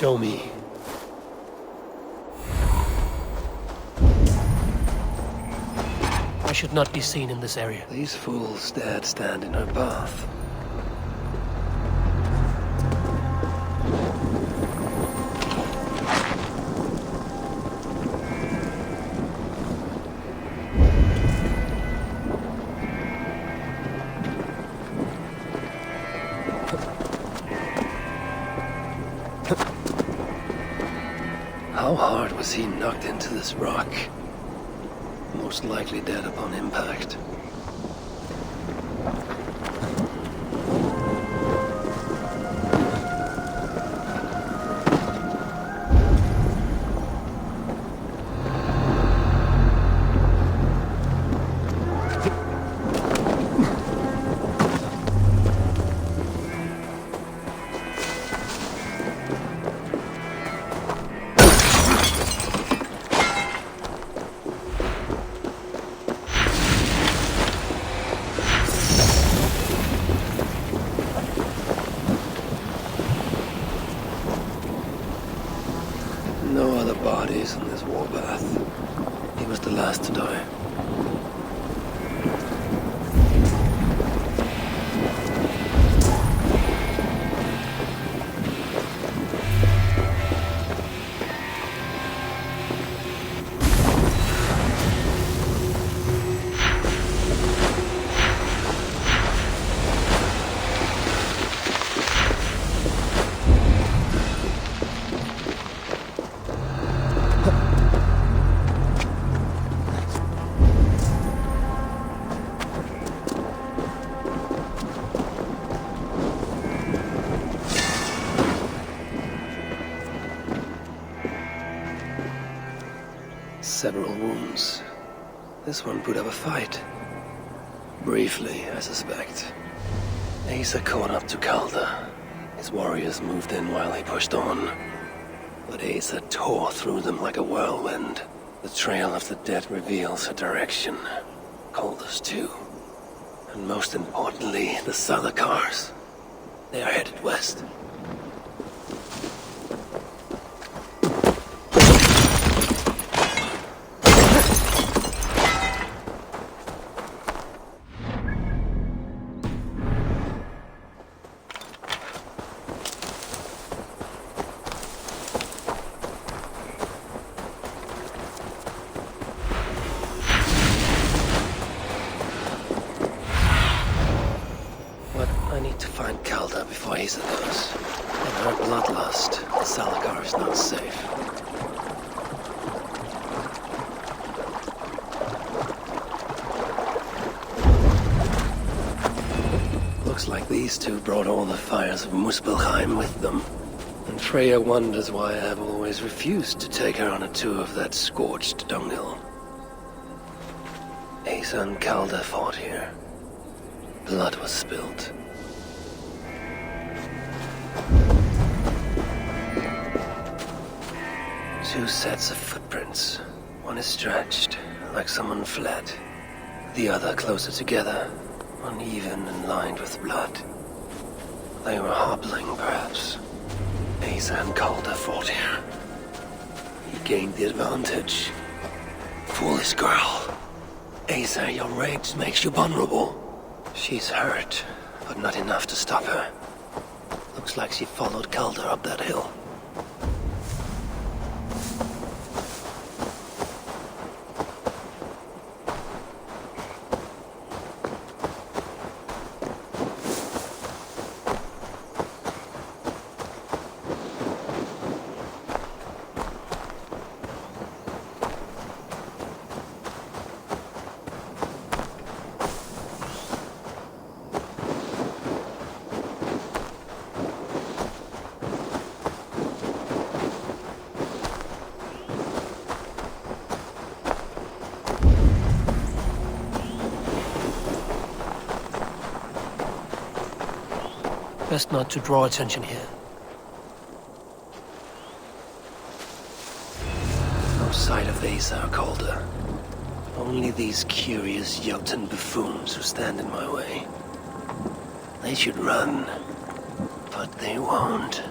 Show me. I should not be seen in this area. These fools dared stand in her path. How hard was he knocked into this rock? Most likely dead upon impact. No other bodies in this warpath. He was the last to die. Several wounds. This one put up a fight. Briefly, I suspect. Asa caught up to Calder. His warriors moved in while he pushed on. But Asa tore through them like a whirlwind. The trail of the dead reveals her direction. Calder's too. And most importantly, the Salakars. They are headed west. I need to find Calder before Asa does. In her bloodlust, the Salakar is not safe. Looks like these two brought all the fires of Muspelheim with them. And Freya wonders why I have always refused to take her on a tour of that scorched dunghill. Asa and Calder fought here. Blood was spilled. Two sets of footprints. One is stretched, like someone fled. The other closer together, uneven and lined with blood. They were hobbling, perhaps. Asa and Calder fought here. He gained the advantage. Foolish girl. Asa, your rage makes you vulnerable. She's hurt, but not enough to stop her. Looks like she followed Calder up that hill. Best not to draw attention here. No sight of Asa or Calder. Only these curious Jotun buffoons who stand in my way. They should run, but they won't.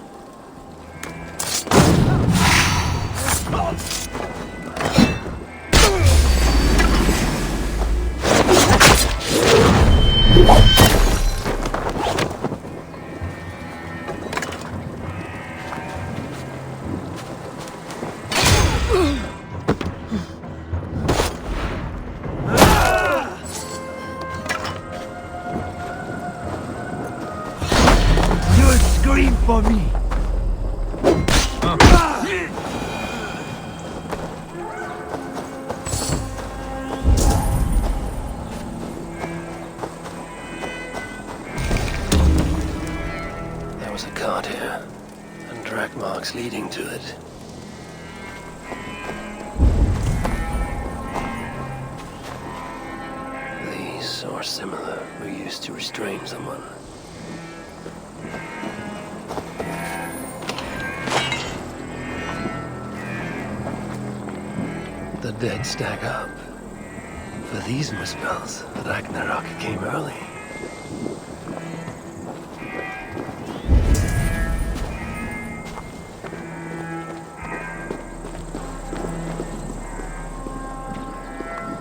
Scream for me! There was a cart here, and track marks leading to it. These, or similar, were used to restrain someone. The dead stack up. For these misspells, Ragnarok came early.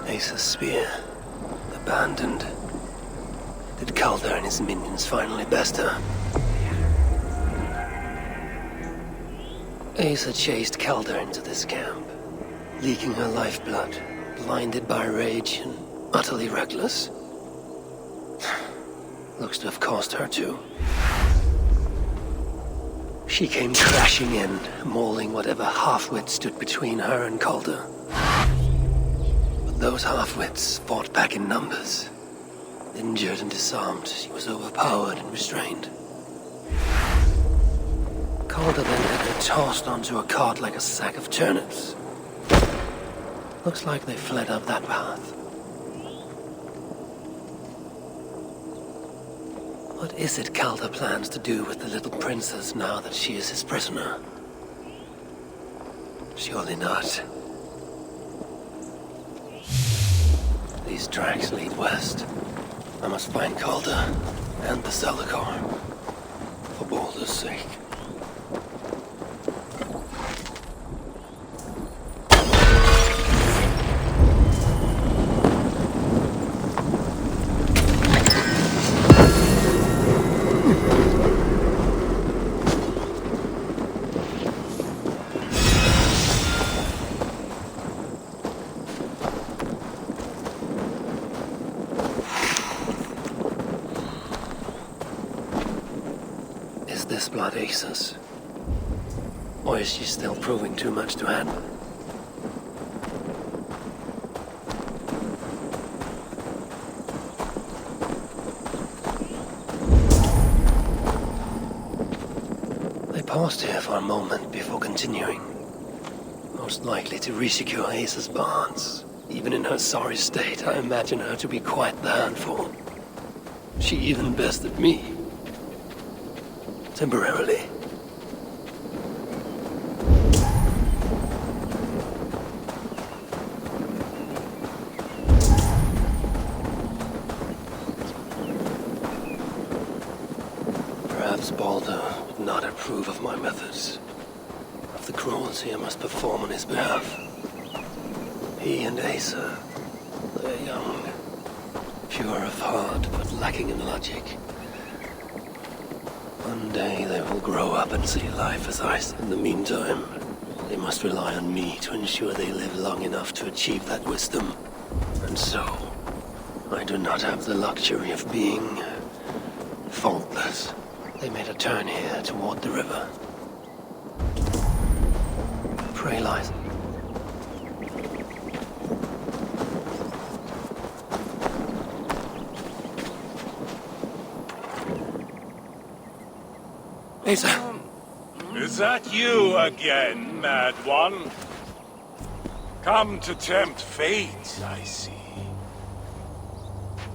Ace's spear. Abandoned. Did Calder and his minions finally best her? Asa chased Calder into this camp, leaking her lifeblood, blinded by rage and utterly reckless. Looks to have cost her too. She came crashing in, mauling whatever half-wit stood between her and Calder. But those half-wits fought back in numbers. Injured and disarmed, she was overpowered and restrained. Calder then had her tossed onto a cart like a sack of turnips. Looks like they fled up that path. What is it Calder plans to do with the little princess now that she is his prisoner? Surely not. These tracks lead west. I must find Calder and the Salakar, for Balder's sake. This blood Ace's? Or is she still proving too much to handle? They paused here for a moment before continuing. Most likely to resecure Ace's bonds. Even in her sorry state, I imagine her to be quite the handful. She even bested me. Temporarily. Perhaps Balder would not approve of my methods, of the cruelty I must perform on his behalf. He and Asa, they're young, pure of heart but lacking in logic. One day they will grow up and see life as I see. In the meantime, they must rely on me to ensure they live long enough to achieve that wisdom. And so, I do not have the luxury of being faultless. They made a turn here toward the river. Prey lies. Asa! Is that you again, Mad One? Come to tempt fate, I see.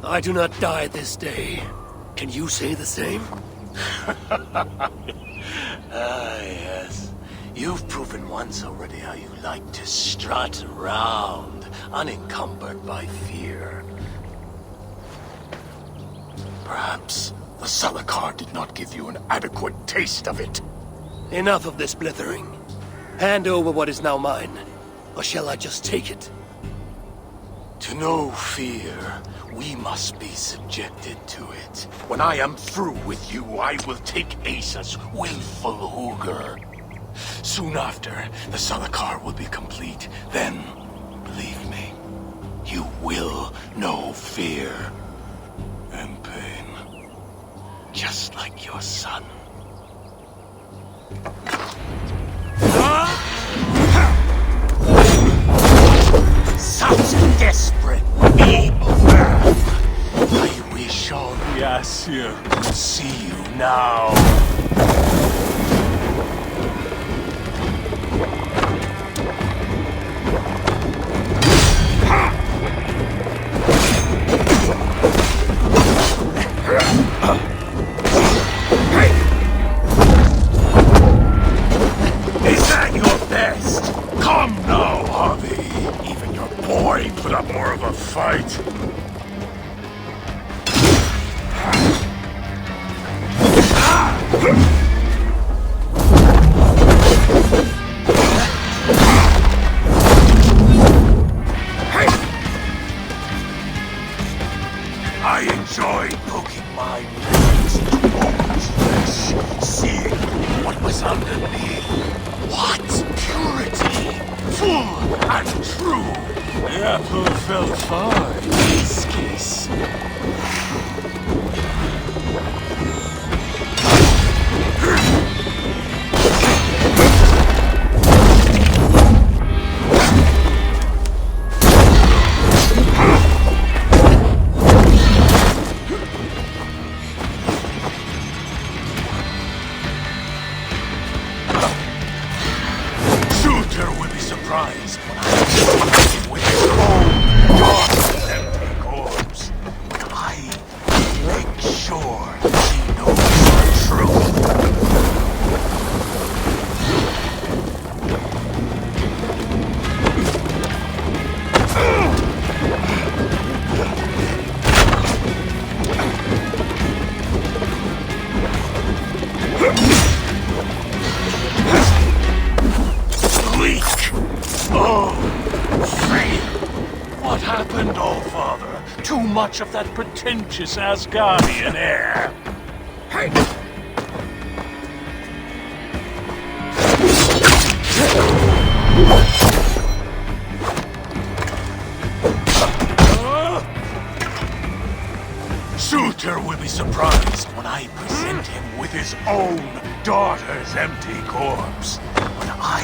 I do not die this day. Can you say the same? Yes. You've proven once already how you like to strut around, unencumbered by fear. Perhaps the Salakar did not give you an adequate taste of it. Enough of this blithering. Hand over what is now mine, or shall I just take it? To know fear, we must be subjected to it. When I am through with you, I will take Asa's willful Hugr. Soon after, the Salakar will be complete. Then, believe me, you will know fear and pain. Just like your son. Such desperate people! I wish all the Aesir could see you now. Is that your best? Come now, Harvey. Even your boy put up more of a fight. I enjoyed poking my nose into Owen's flesh, seeing what was underneath. What purity! Full and true! The apple fell far in this case. Shooter will be surprised when I with his own daughter's empty corpse. But I make sure he knows the truth. Bleak! Oh, fail! What happened, Allfather? Too much of that pretentious Asgardian air. Hey! Shooter will be surprised when I present him with his own daughter's empty corpse. But I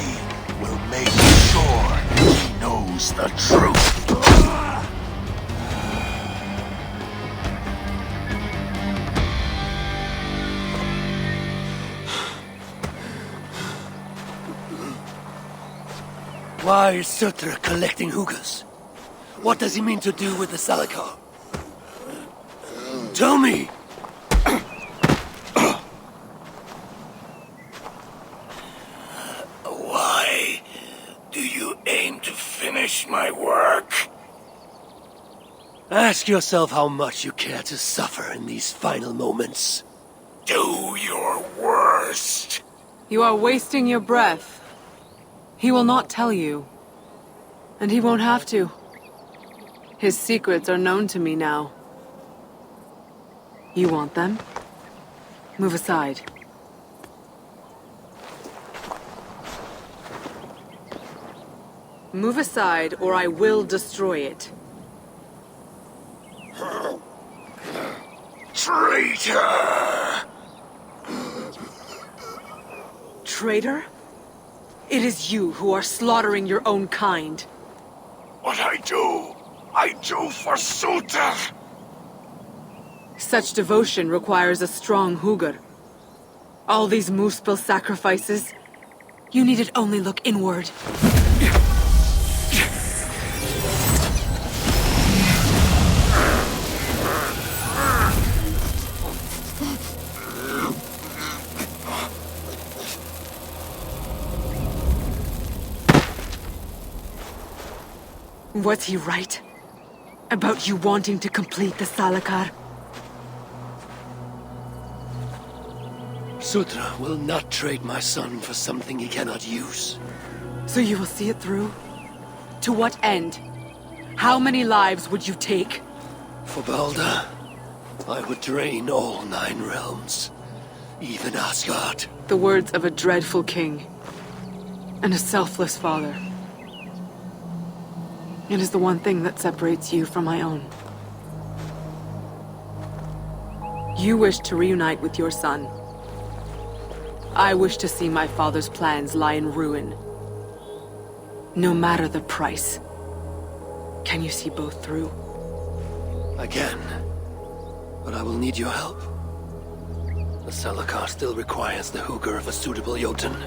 will make sure he knows the truth. Why is Surtr collecting Hugrs? What does he mean to do with the Salakar? Tell me! Why do you aim to finish my work? Ask yourself how much you care to suffer in these final moments. Do your worst. You are wasting your breath. He will not tell you. And he won't have to. His secrets are known to me now. You want them? Move aside. Move aside, or I will destroy it. Traitor! Traitor? It is you who are slaughtering your own kind. What I do for Surtr. Such devotion requires a strong Hugr. All these Muspel sacrifices, you needed only look inward. Was he right? About you wanting to complete the Salakar? Sutra will not trade my son for something he cannot use. So you will see it through? To what end? How many lives would you take? For Balder, I would drain all 9 realms. Even Asgard. The words of a dreadful king. And a selfless father. It is the one thing that separates you from my own. You wish to reunite with your son. I wish to see my father's plans lie in ruin. No matter the price. Can you see both through? I can. But I will need your help. The Salakar still requires the hooker of a suitable Jotun.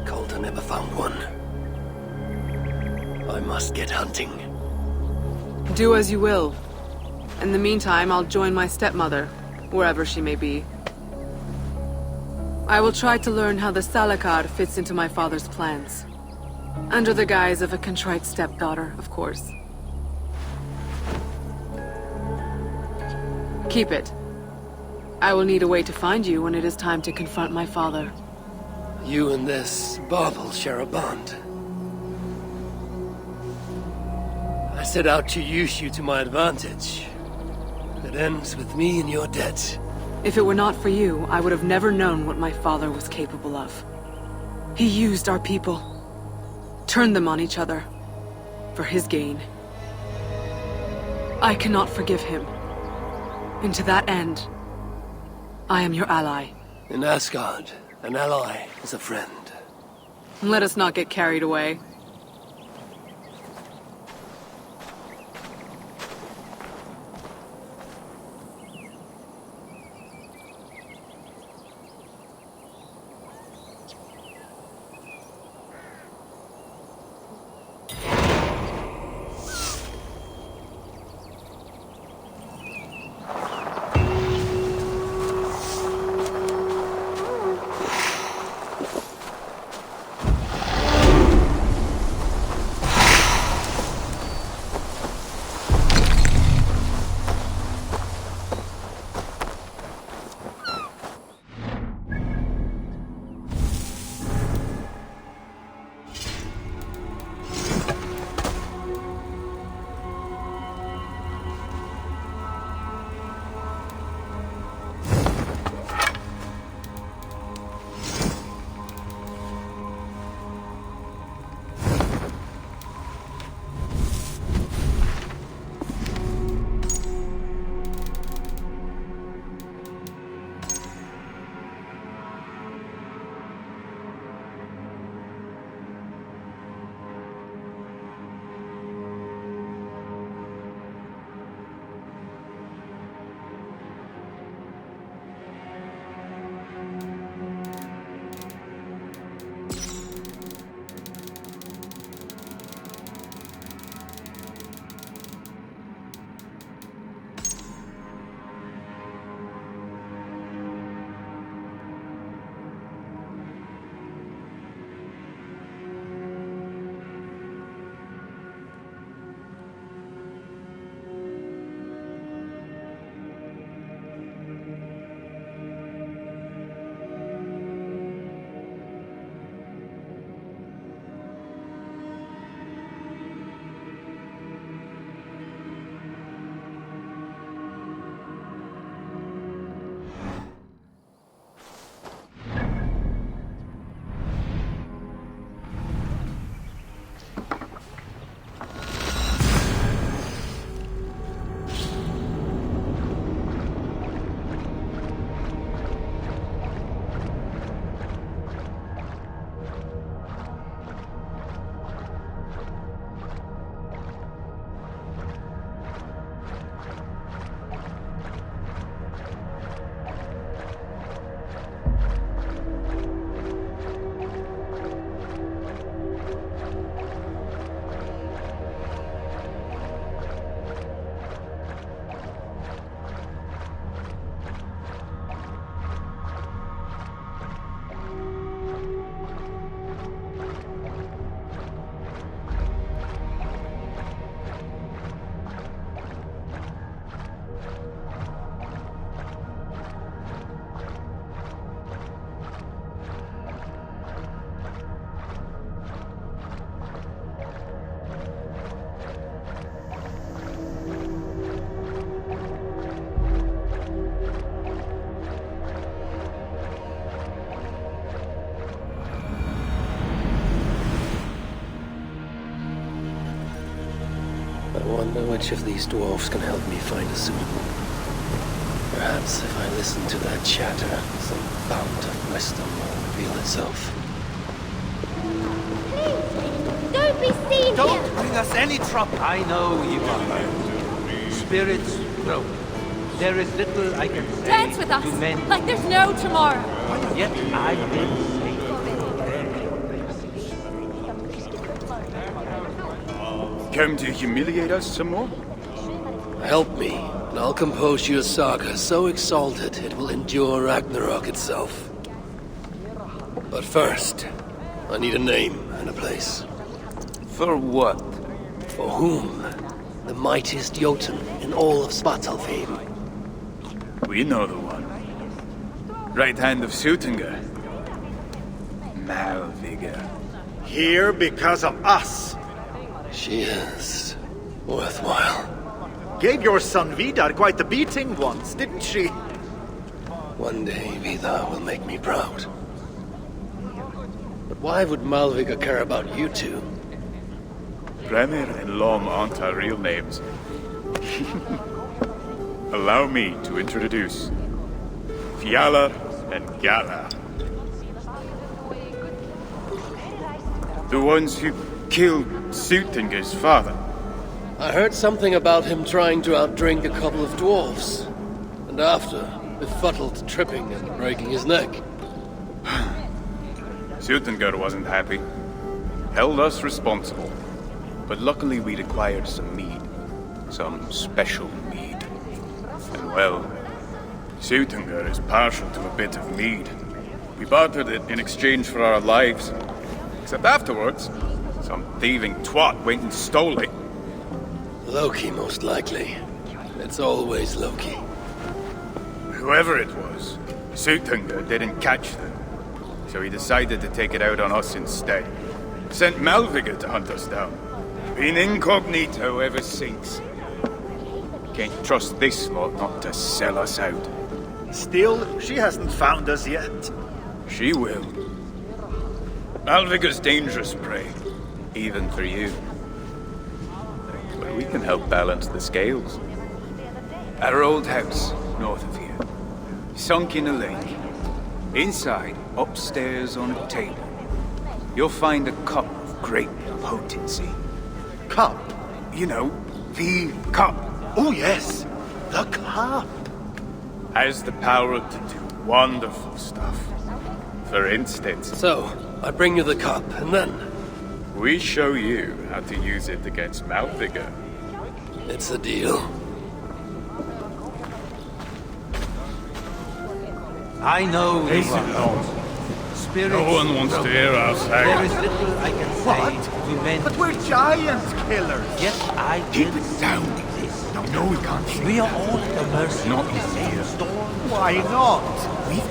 Coulter never found one. I must get hunting. Do as you will. In the meantime, I'll join my stepmother, wherever she may be. I will try to learn how the Salakar fits into my father's plans. Under the guise of a contrite stepdaughter, of course. Keep it. I will need a way to find you when it is time to confront my father. You and this bauble share a bond. I set out to use you to my advantage. It ends with me in your debt. If it were not for you, I would have never known what my father was capable of. He used our people. Turned them on each other. For his gain. I cannot forgive him. And to that end, I am your ally. In Asgard, an ally is a friend. Let us not get carried away. Which of these dwarves can help me find a suitable? Perhaps if I listen to that chatter, some fount of wisdom will reveal itself. Don't be seen Don't here! bring us any trouble. I know you are. Spirits grow. There is little I can say Dance with us! to men. Like there's no tomorrow! Yet I will say Come to humiliate us some more? Help me, and I'll compose your saga so exalted it will endure Ragnarok itself. But first, I need a name and a place. For what? For whom? The mightiest Jotun in all of Svartalfheim. We know the one. Right hand of Sutinga. Malviga. Here because of us. She is worthwhile. Gave your son Vidar quite the beating once, didn't she? One day Vidar will make me proud. But why would Malviga care about you two? Bremer and Lom aren't our real names. Allow me to introduce Fjalar and Gala. The ones who killed Sutinga's father. I heard something about him trying to outdrink a couple of dwarves. And after, befuddled tripping and breaking his neck. Sutinga wasn't happy. Held us responsible. But luckily we'd acquired some mead. Some special mead. And well, Sutinga is partial to a bit of mead. We bartered it in exchange for our lives. Except afterwards, some thieving twat went and stole it. Loki, most likely. It's always Loki. Whoever it was, Sutinga didn't catch them. So he decided to take it out on us instead. Sent Malviga to hunt us down. Been incognito ever since. Can't trust this lot not to sell us out. Still, she hasn't found us yet. She will. Malviga's dangerous prey, even for you. But we can help balance the scales. At our old house, north of here. Sunk in a lake. Inside, upstairs on a table, you'll find a cup of great potency. Cup? You know, the cup. Oh yes, the cup. Has the power to do wonderful stuff. For instance, So, I bring you the cup, and then... we show you how to use it against Malviga. It's a deal. I know you are. Spirits No one wants to hear our There is saga. little I can say to men. But we're giant killers. Yet I Keep will it down. exist. No, we can't. We are all at the mercy Not of the same here. storm. Why not?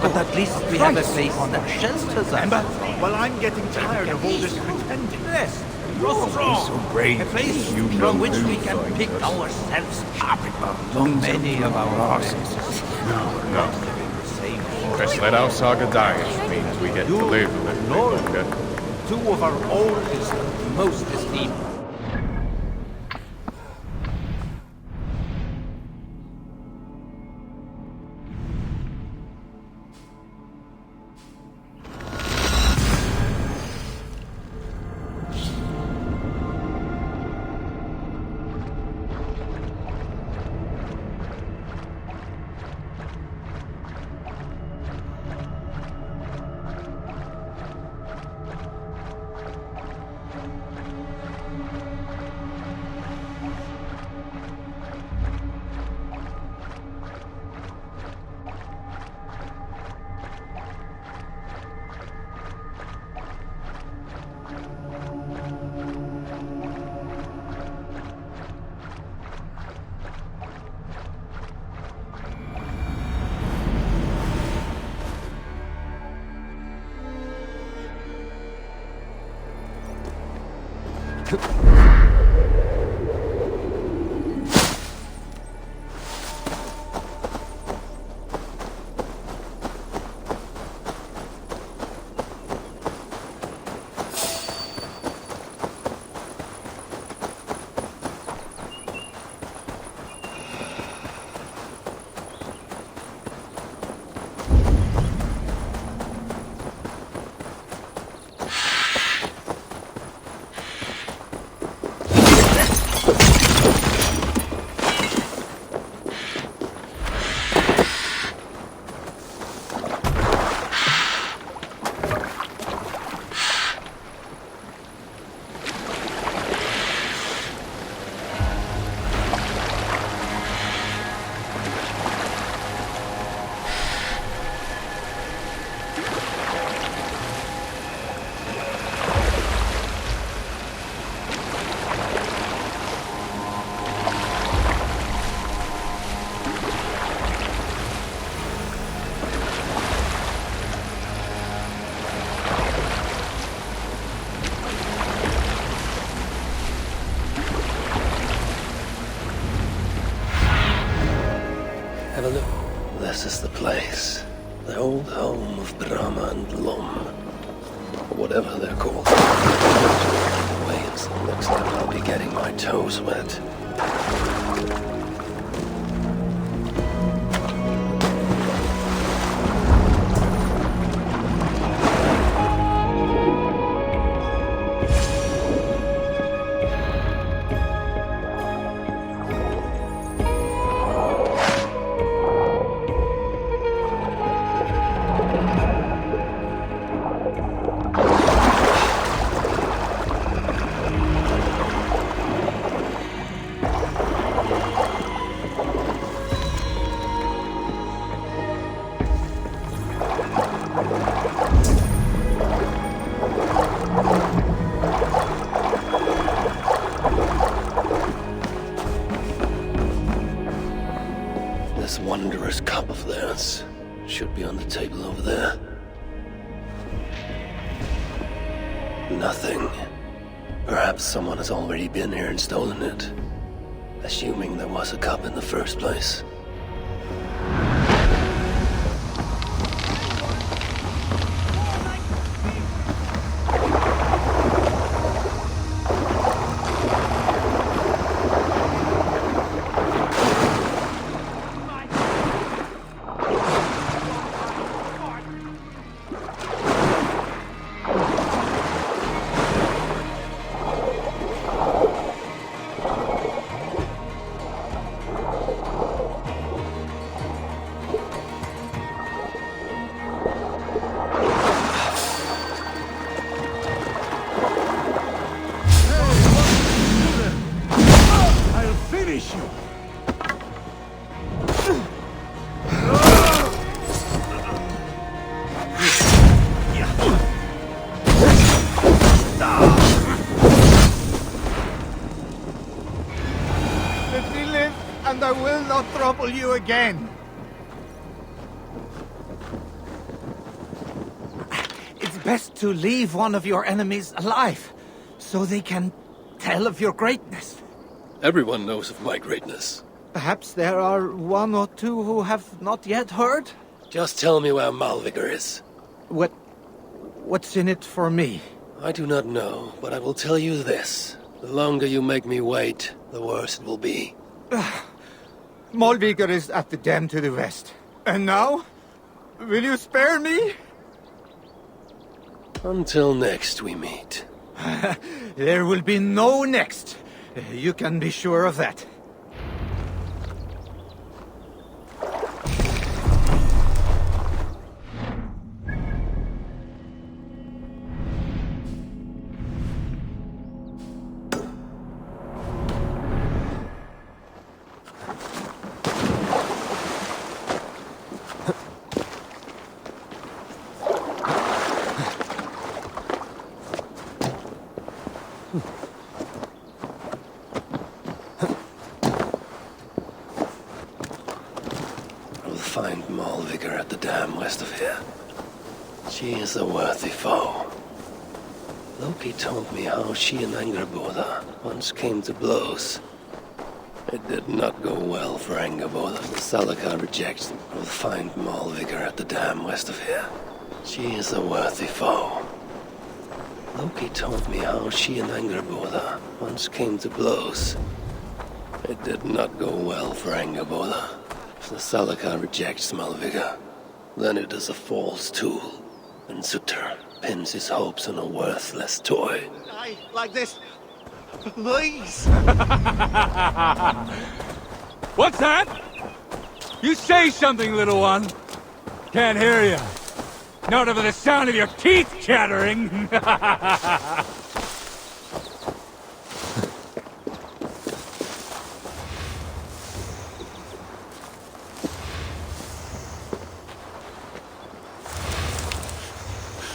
But at least we have a place that shelters us. Well, I'm getting tired of all this pretending. Rest. Grow strong. so brave. A place You know from which we who can find pick us. ourselves up. lungs Many of our friends No. live in the same Just let our saga die, which means we get to live a little bit Lord. longer. two of our oldest and most esteemed. Have a look. This is the place. The old home of Brahma and Lom. Or whatever they're called. Wait until next time I'll be getting my toes wet. This wondrous cup of theirs should be on the table over there. Nothing. Perhaps someone has already been here and stolen it. Assuming there was a cup in the first place. Let me live, and I will not trouble you again. It's best to leave one of your enemies alive, so they can tell of your greatness. Everyone knows of my greatness. Perhaps there are one or two who have not yet heard? Just tell me where Malvigar is. What's in it for me? I do not know, but I will tell you this. The longer you make me wait, the worse it will be. Malvigar is at the dam to the west. And now? Will you spare me? Until next we meet. There will be no next. You can be sure of that. Find Malvigar at the dam west of here. She is a worthy foe. Loki told me how she and Angrboda once came to blows. It did not go well for Angrboda. The Salakar rejects them. We'll find Malvigar at the dam west of here. She is a worthy foe. Loki told me how she and Angrboda once came to blows. It did not go well for Angrboda. If the Salakar rejects Malvigar, then it is a false tool, and Sutter pins his hopes on a worthless toy. I like this. Please. What's that? You say something, little one. Can't hear you. Not over the sound of your teeth chattering.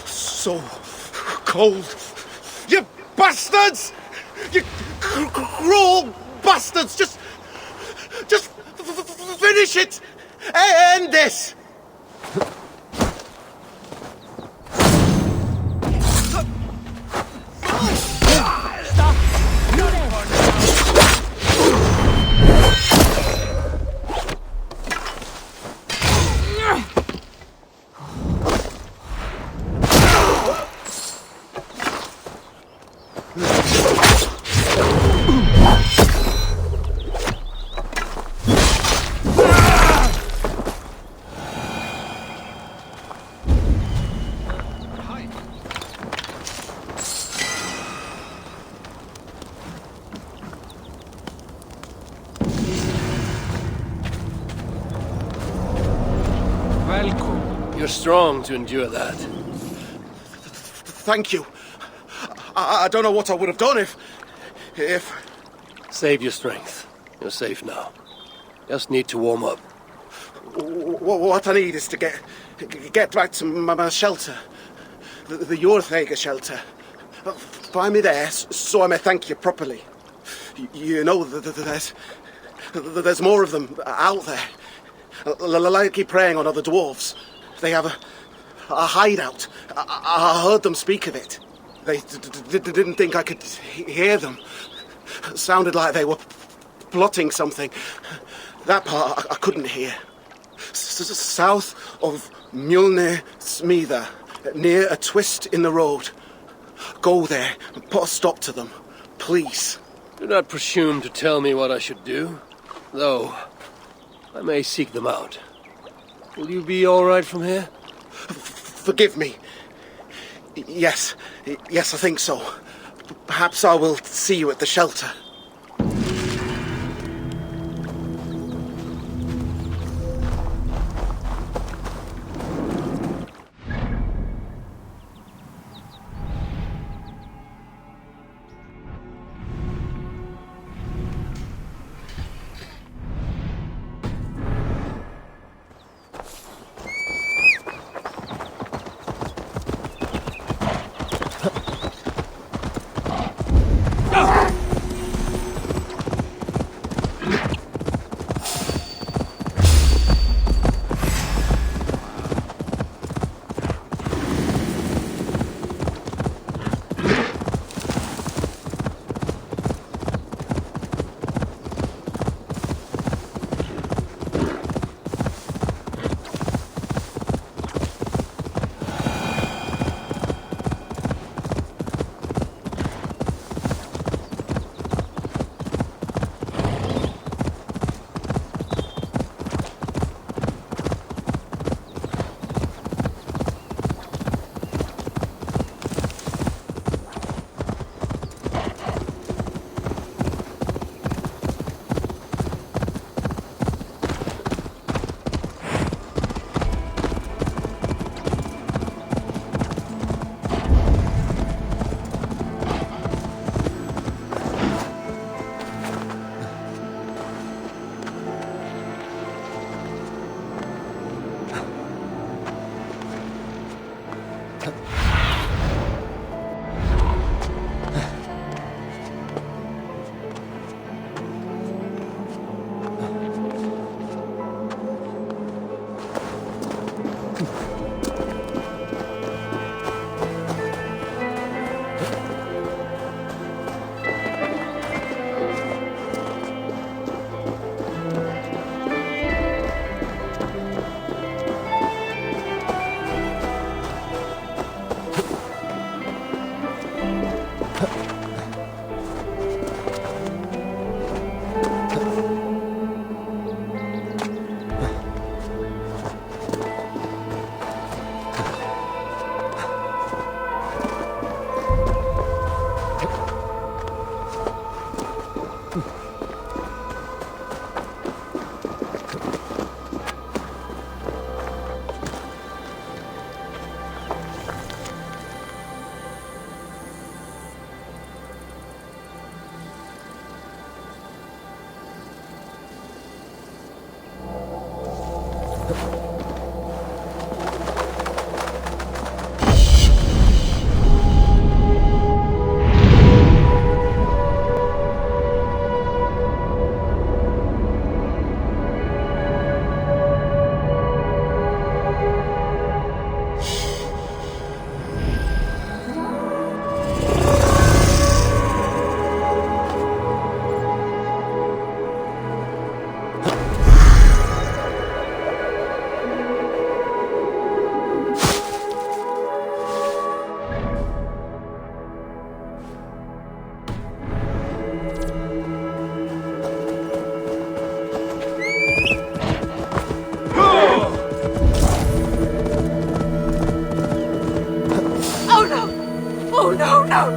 So cold. You bastards! You cruel bastards! Just finish it! End this! welcome. You're strong to endure that. Thank you. I don't know what I would have done if... Save your strength. You're safe now. Just need to warm up. What I need is to get back to my shelter. The Jorthager shelter. Find me there, so I may thank you properly. You know, there's more of them out there. Likely preying on other dwarves. They have a hideout. I heard them speak of it. They didn't think I could hear them. Sounded like they were plotting something. That part I couldn't hear. South of Mjolnir Smida, near a twist in the road. Go there and put a stop to them, please. Do not presume to tell me what I should do, though I may seek them out. Will you be all right from here? Forgive me. Yes, I think so. Perhaps I will see you at the shelter.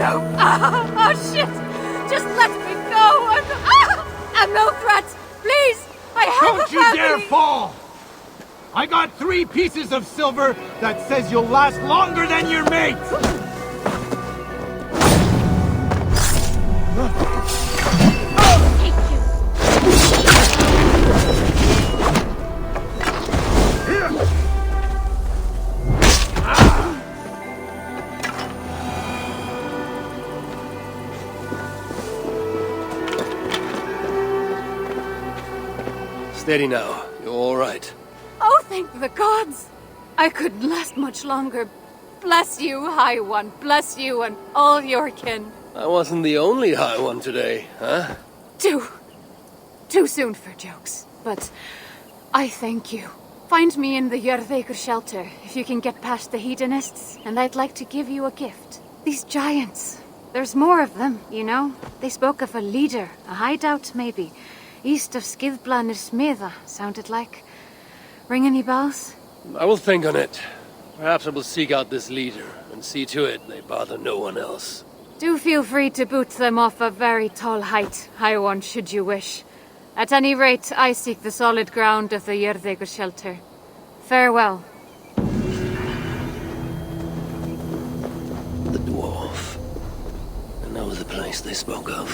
no! Oh, shit! Just let me go! I'm no threat! Please! I have a family! Don't you dare fall! I got 3 pieces of silver that says you'll last longer than your mate! Steady now. You're all right. Oh, thank the gods! I couldn't last much longer. Bless you, High One. Bless you and all your kin. I wasn't the only High One today, huh? Too soon for jokes, but I thank you. Find me in the Jörðegur shelter if you can get past the hedonists, and I'd like to give you a gift. These giants. There's more of them, you know? They spoke of a leader, a hideout maybe. East of Skidblanir Smiða, sounded like. Ring any bells? I will think on it. Perhaps I will seek out this leader and see to it they bother no one else. Do feel free to boot them off a very tall height, High One, should you wish. At any rate, I seek the solid ground of the Jörðegur shelter. Farewell. The dwarf. I know the place they spoke of.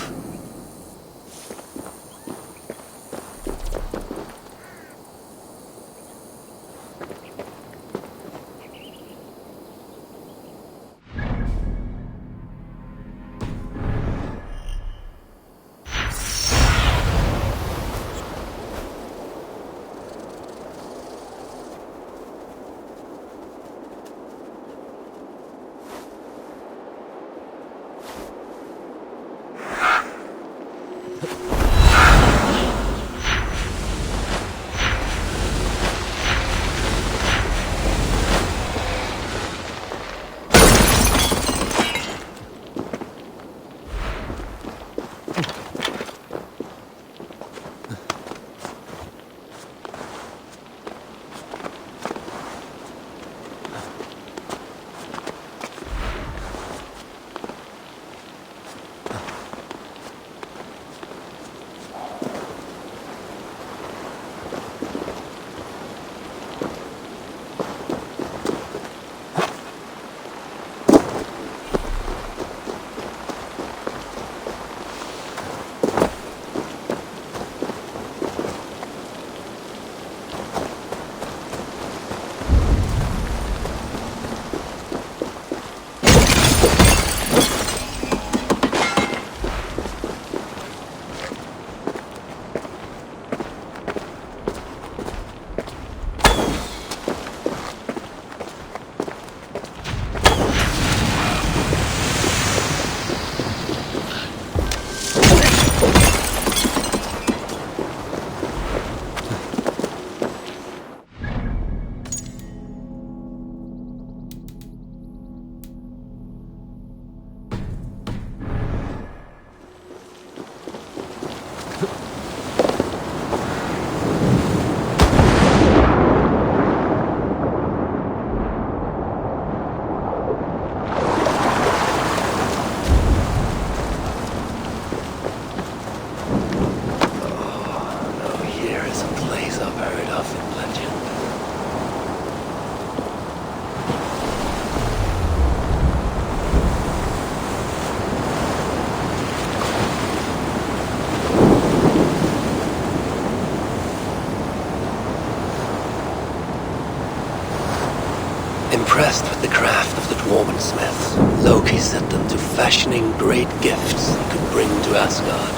Impressed with the craft of the dwarven smiths, Loki set them to fashioning great gifts he could bring to Asgard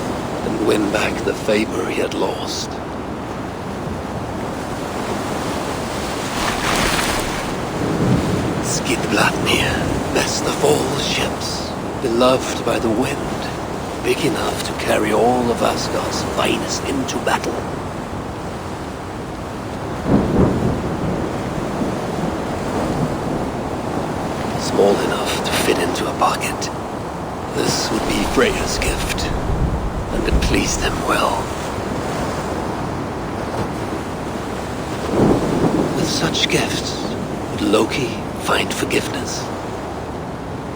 and win back the favor he had lost. Skidbladnir, best of all ships, beloved by the wind, big enough to carry all of Asgard's finest into battle. Small enough to fit into a pocket. This would be Freya's gift, and it pleased him well. With such gifts, would Loki find forgiveness?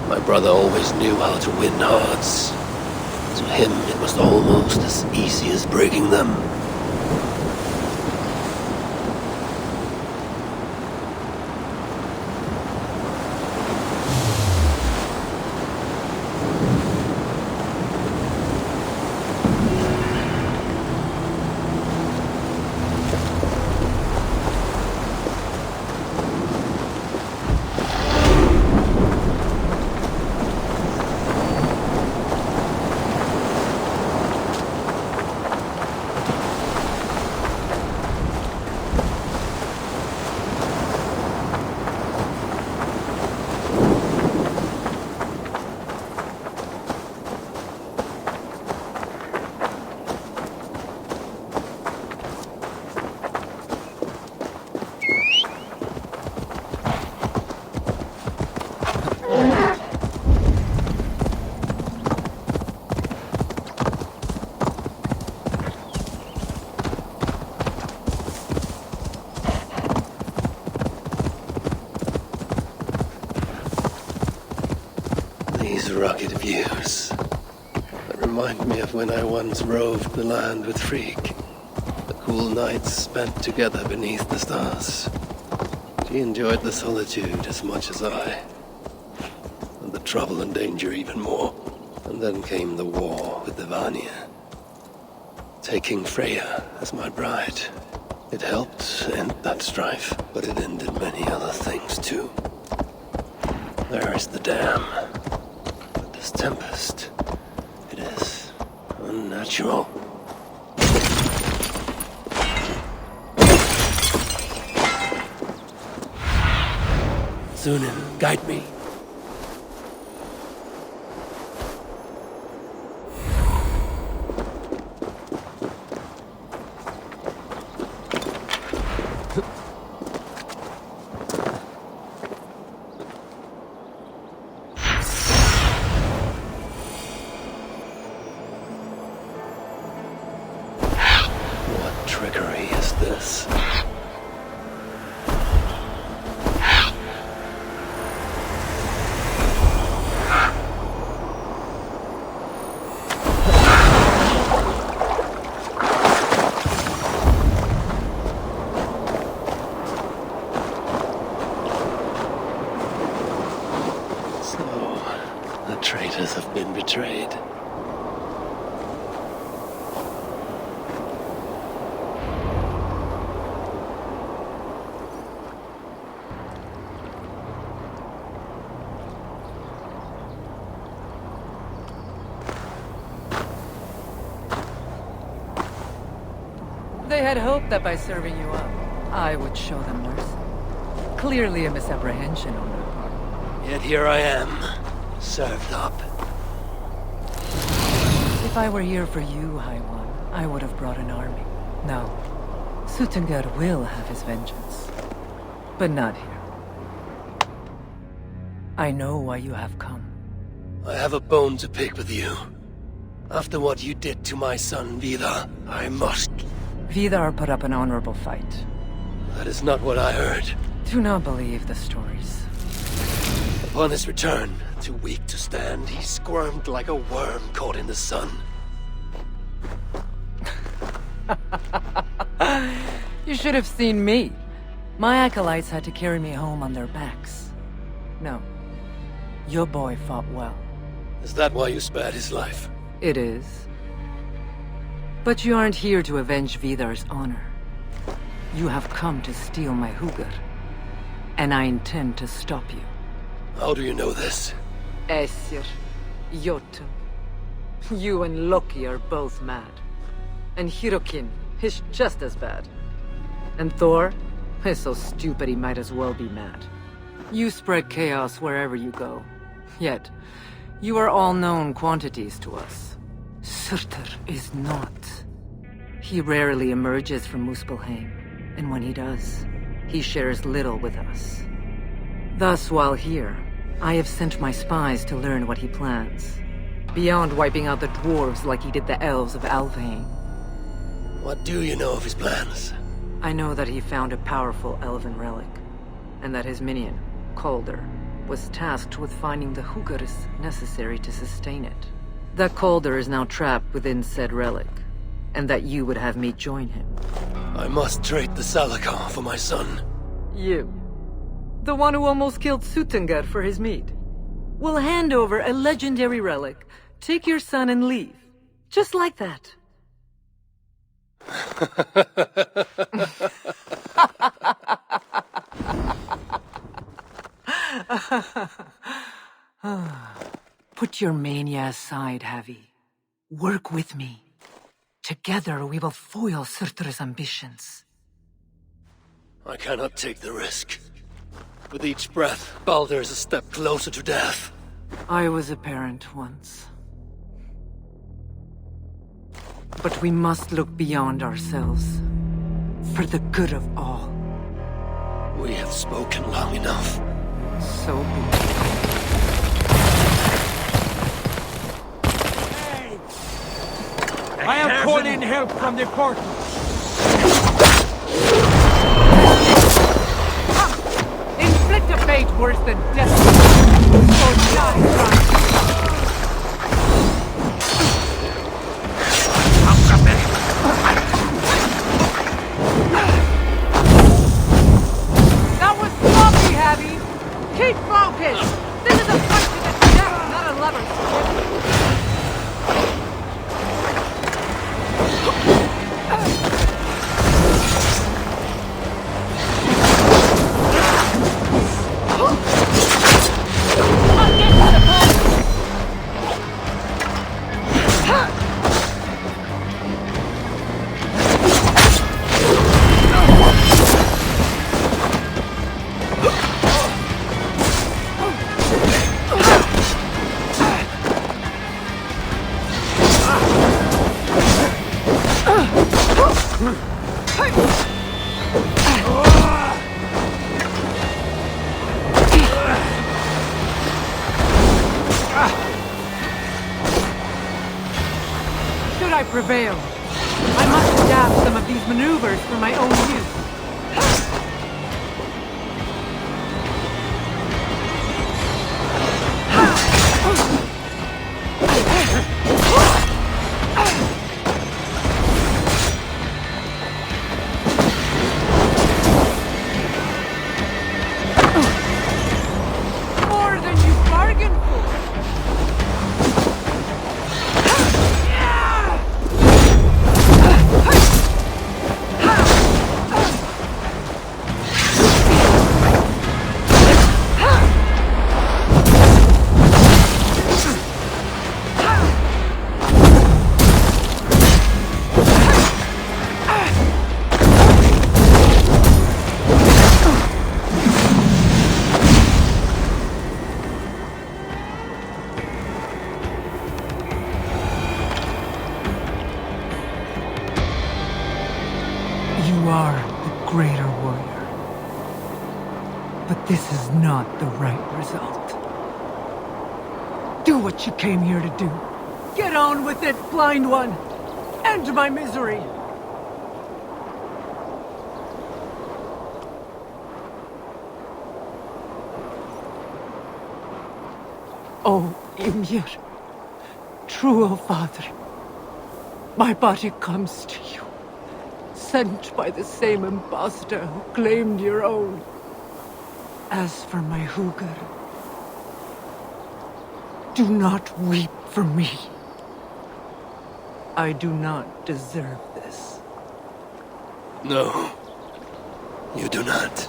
My brother always knew how to win hearts. To him, it was almost as easy as breaking them. rugged views. They remind me of when I once roved the land with Frigg. The cool nights spent together beneath the stars. She enjoyed the solitude as much as I. And the trouble and danger even more. And then came the war with the Vanir. Taking Freya as my bride. It helped end that strife, but it ended many other things too. There is the dam. But this tempest, it is unnatural. Sunan, guide me. What trickery is this? The traitors have been betrayed. They had hoped that by serving you up, I would show them mercy. Clearly a misapprehension on their part. Yet here I am, served up. If I were here for you, High One, I would have brought an army. No. Suttungr will have his vengeance. But not here. I know why you have come. I have a bone to pick with you. After what you did to my son, Vidar, I must... Vidar put up an honorable fight. That is not what I heard. Do not believe the stories. Upon his return, too weak to stand, he squirmed like a worm caught in the sun. You should have seen me. My acolytes had to carry me home on their backs. No. Your boy fought well. Is that why you spared his life? It is. But you aren't here to avenge Vidar's honor. You have come to steal my Hugr. And I intend to stop you. How do you know this? Aesir, Jotun. You and Loki are both mad. And Hirokin is just as bad. And Thor is so stupid he might as well be mad. You spread chaos wherever you go. Yet, you are all known quantities to us. Surtr is not. He rarely emerges from Muspelheim, and when he does, he shares little with us. Thus, while here, I have sent my spies to learn what he plans. Beyond wiping out the dwarves like he did the elves of Alfheim. What do you know of his plans? I know that he found a powerful elven relic, and that his minion, Calder, was tasked with finding the Hugrs necessary to sustain it. That Calder is now trapped within said relic, and that you would have me join him. I must trade the Salakar for my son. You, the one who almost killed Suttungr for his meat, will hand over a legendary relic, take your son and leave. Just like that. Put your mania aside, Havi. Work with me. Together we will foil Surtr's ambitions. I cannot take the risk. With each breath, Baldur is a step closer to death. I was a parent once. But we must look beyond ourselves. For the good of all. We have spoken long enough. So be it. I am calling help from the portal. Inflict a fate worse than death. Or die trying. prevail. I must adapt some of these maneuvers for my own use. More than you bargained for! You are the greater warrior. But this is not the right result. Do what you came here to do. Get on with it, blind one! End my misery! Oh, Ymir. True, O Father. My body comes to you. Sent by the same impostor who claimed your own. As for my Hugr, do not weep for me. I do not deserve this. No, you do not.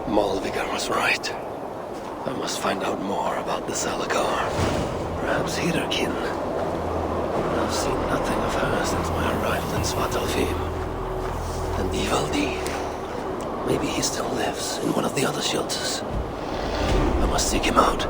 Malvigar was right. I must find out more about the Salakar. Perhaps Hirokin. I've seen nothing of her since my arrival in Svartalfheim. And Ivaldi. Maybe he still lives in one of the other shelters. I must seek him out.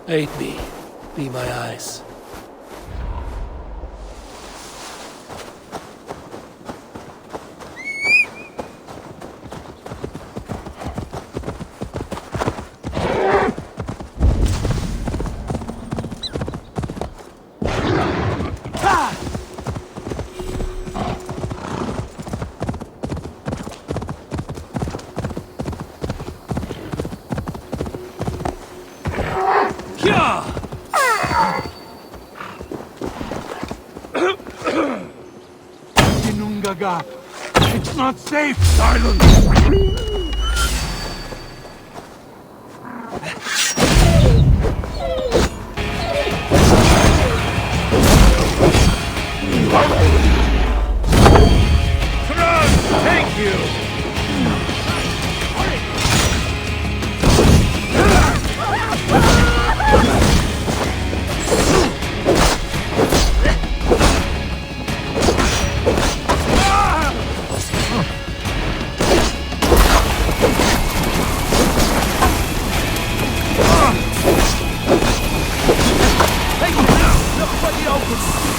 Aid me. Be my eyes. It's not safe! Silence! Thank you! could see.